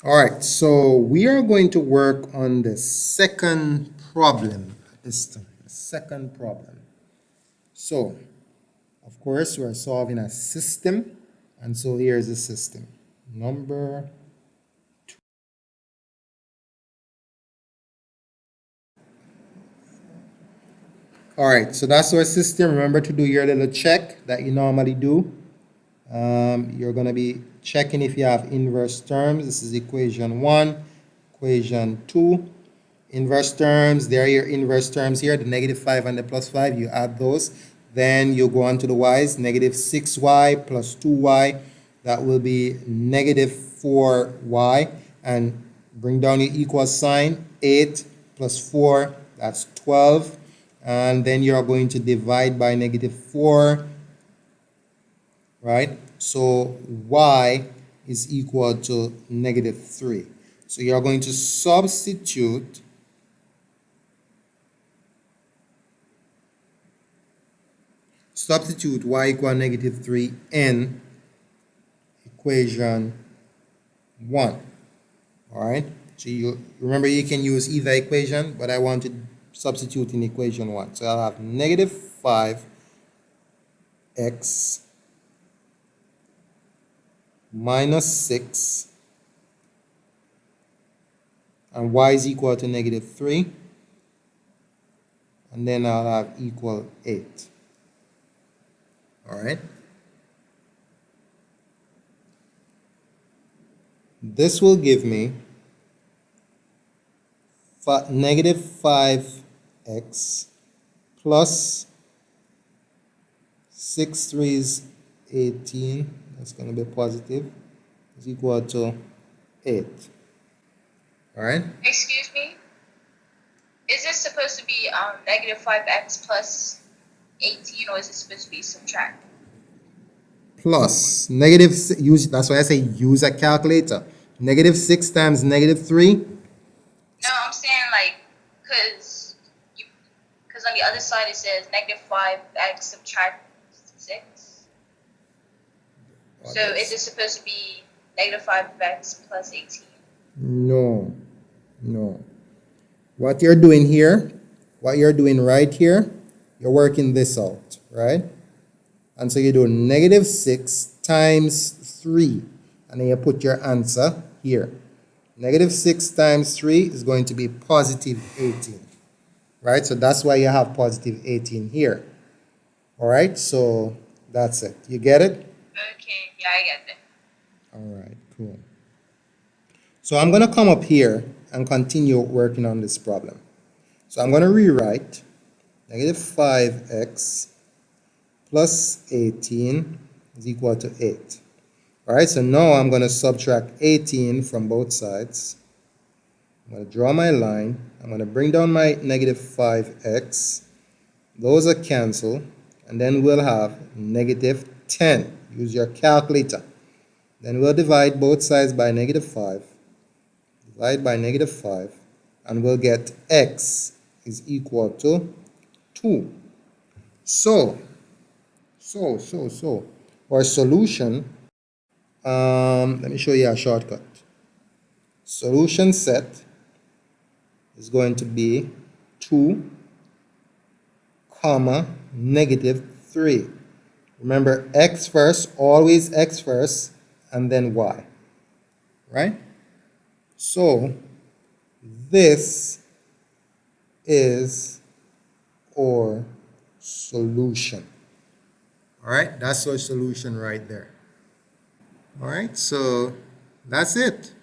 All right, so we are going to work on the second problem this time. Second problem. So, of course, we're solving a system, and so here's the system. Number. All right, so that's our system. Remember to do your little check that you normally do. You're going to be checking if you have inverse terms. This is equation 1, equation 2. Inverse terms, there are your inverse terms here, the -5 and the +5. You add those. Then you go on to the y's, -6y plus 2y. That will be -4y. And bring down your equal sign. 8 plus 4, that's 12. And then you're going to divide by -4, right? So y is equal to -3. So you're going to substitute y equal -3 in equation 1. All right. So you remember you can use either equation, but I want to substitute in equation 1. So I'll have -5x minus 6, and y is equal to -3, and then I'll have equal 8. All right. This will give me -5x plus 6 threes 18, that's going to be positive, is equal to 8. All right? Excuse me? Is this supposed to be -5x plus 18, or is it supposed to be subtract? Plus use, that's why I say use a calculator. -6 times -3. No, I'm saying like, because on the other side it says -5x subtract 6. So is it supposed to be -5x plus 18? No, no. What you're doing here, what you're doing right here, you're working this out, right? And so you do -6 times 3, and then you put your answer here. -6 times 3 is going to be positive 18, right? So that's why you have positive 18 here. All right, so that's it. You get it? Okay, yeah, I get it. All right, cool. So I'm going to come up here and continue working on this problem. So I'm going to rewrite -5x plus 18 is equal to 8. All right, so now I'm going to subtract 18 from both sides. I'm going to draw my line. I'm going to bring down my -5x. Those are cancelled. And then we'll have -10. Use your calculator. Then we'll divide both sides by -5. Divide by -5. And we'll get x is equal to 2. So, our solution, let me show you a shortcut. Solution set is going to be 2, comma, -3. Remember, x first, always x first, and then y, right? So, this is our solution. All right, that's our solution right there. All right, so that's it.